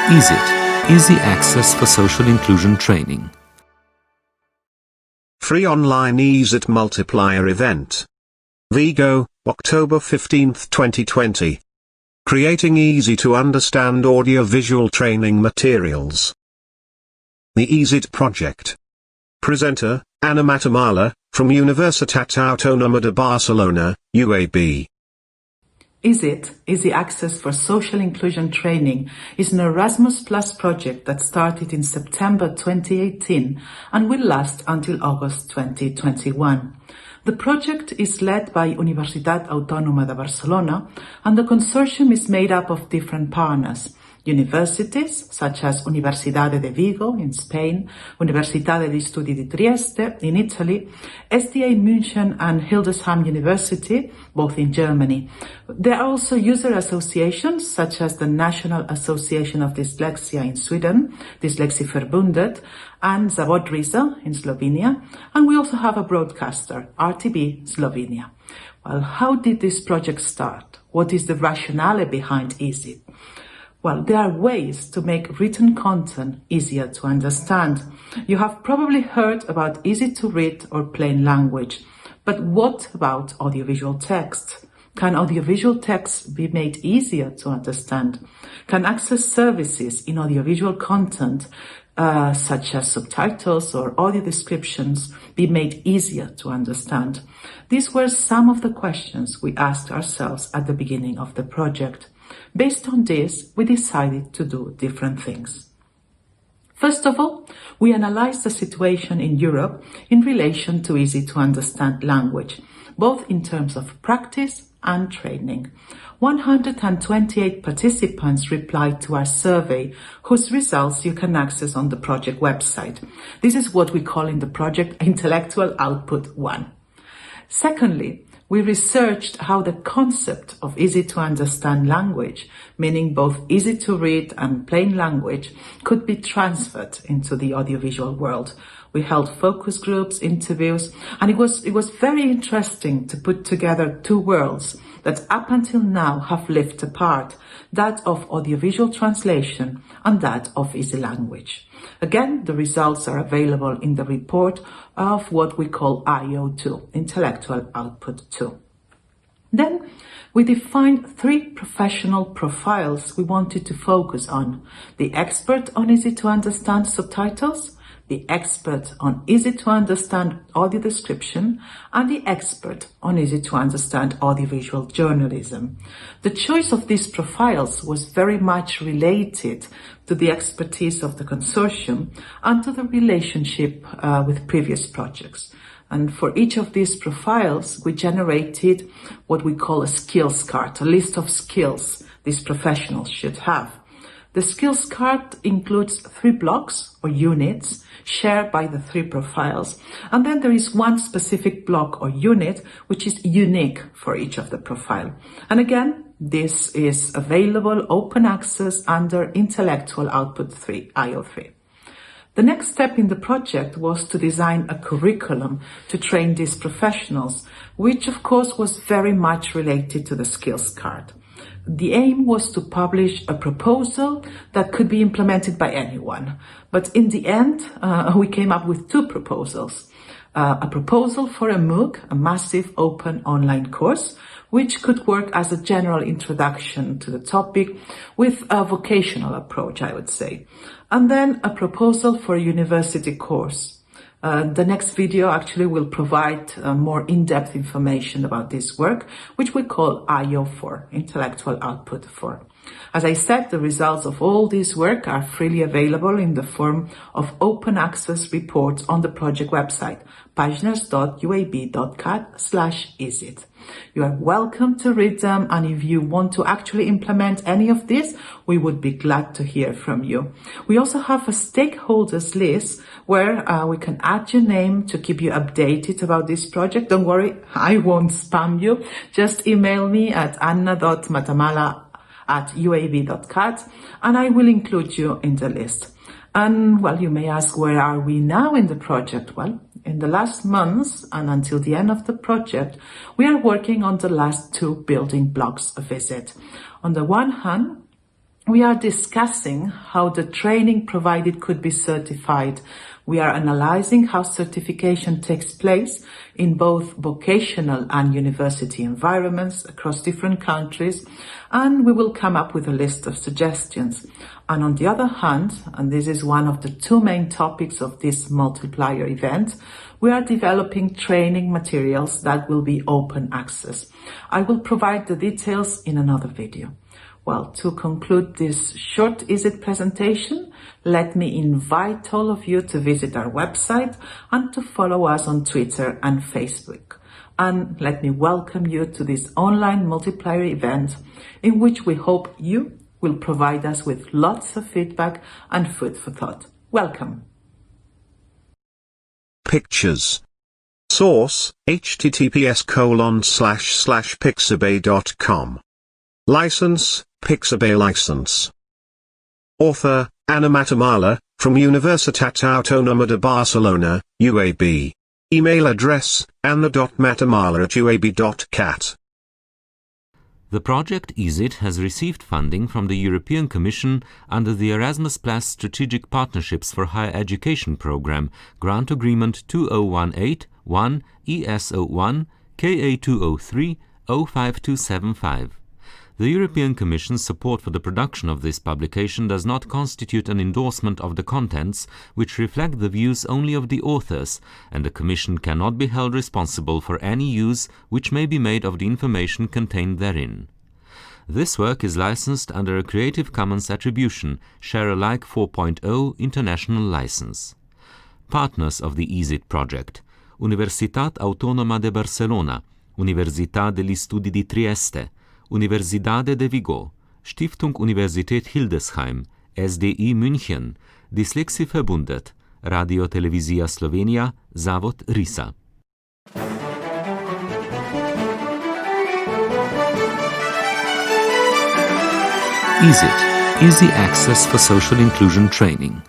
EASIT, Easy Access for Social Inclusion Training. Free online EASIT multiplier event. Vigo, October 15, 2020. Creating easy-to-understand audio-visual training materials. The EASIT project. Presenter, Ana Matamala, from Universitat Autònoma de Barcelona, UAB. EASIT, Easy Access for Social Inclusion Training, is an Erasmus Plus project that started in September 2018 and will last until August 2021. The project is led by Universitat Autònoma de Barcelona, and the consortium is made up of different partners: universities such as Universidade de Vigo in Spain, Universitat degli Studi di Trieste in Italy, SDA München and Hildesheim University, both in Germany. There are also user associations such as the National Association of Dyslexia in Sweden, Dyslexieverbundet, and Zavodriza in Slovenia, and we also have a broadcaster, RTB Slovenia. Well, how did this project start? What is the rationale behind EASIT? Well, there are ways to make written content easier to understand. You have probably heard about easy to read or plain language. But what about audiovisual text? Can audiovisual text be made easier to understand? Can access services in audiovisual content, such as subtitles or audio descriptions, be made easier to understand? These were some of the questions we asked ourselves at the beginning of the project. Based on this, we decided to do different things. First of all, we analyzed the situation in Europe in relation to easy-to-understand language, both in terms of practice and training. 128 participants replied to our survey, whose results you can access on the project website. This is what we call in the project Intellectual Output 1. Secondly, we researched how the concept of easy-to-understand language, meaning both easy to read and plain language, could be transferred into the audiovisual world. We held focus groups, interviews, and it was very interesting to put together two worlds that up until now have lived apart, that of audiovisual translation and that of easy language. Again, the results are available in the report of what we call IO2, Intellectual Output 2. Then we defined three professional profiles we wanted to focus on: the expert on easy-to-understand subtitles, the expert on easy-to-understand audio description, and the expert on easy-to-understand audiovisual journalism. The choice of these profiles was very much related to the expertise of the consortium and to the relationship with previous projects. And for each of these profiles, we generated what we call a skills card, a list of skills these professionals should have. The skills card includes 3 blocks or units shared by the 3 profiles, and then there is one specific block or unit which is unique for each of the profile. And again, this is available open access under Intellectual Output 3, IO3. The next step in the project was to design a curriculum to train these professionals, which of course was very much related to the skills card. The aim was to publish a proposal that could be implemented by anyone. But in the end, we came up with 2 proposals. A proposal for a MOOC, a massive open online course, which could work as a general introduction to the topic with a vocational approach, I would say. And then a proposal for a university course. The next video actually will provide more in-depth information about this work, which we call IO4, Intellectual Output 4. As I said, the results of all this work are freely available in the form of open access reports on the project website, paginas.uab.cat/easit. You are welcome to read them, and if you want to actually implement any of this, we would be glad to hear from you. We also have a stakeholders list where we can add your name to keep you updated about this project. Don't worry, I won't spam you. Just email me at anna.matamala@uab.cat and I will include you in the list. And, well, you may ask, where are we now in the project? Well, in the last months and until the end of the project, we are working on the last two building blocks of EASIT. On the one hand, we are discussing how the training provided could be certified. We are analyzing how certification takes place in both vocational and university environments across different countries, and we will come up with a list of suggestions. And on the other hand, and this is one of the two main topics of this multiplier event, we are developing training materials that will be open access. I will provide the details in another video. Well, to conclude this short EASIT presentation, let me invite all of you to visit our website and to follow us on Twitter and Facebook. And let me welcome you to this online multiplier event in which we hope you will provide us with lots of feedback and food for thought. Welcome. Pictures. Source, https://pixabay.com. License, Pixabay license. Author, Ana Matamala, from Universitat Autònoma de Barcelona, UAB. Email address, anna.matamala@uab.cat. The project EASIT has received funding from the European Commission under the Erasmus Plus Strategic Partnerships for Higher Education Programme, Grant Agreement 2018-1 ES01 KA203 05275. The European Commission's support for the production of this publication does not constitute an endorsement of the contents, which reflect the views only of the authors, and the Commission cannot be held responsible for any use which may be made of the information contained therein. This work is licensed under a Creative Commons Attribution, Share Alike 4.0 International License. Partners of the EASIT project: Universitat Autònoma de Barcelona, Università degli Studi di Trieste, Universidade de Vigo, Stiftung Universität Hildesheim, SDI München, Dyslexie Verbundet, Radio Televizija Slovenija, Zavod RISA. EASIT, Easy Access for Social Inclusion Training.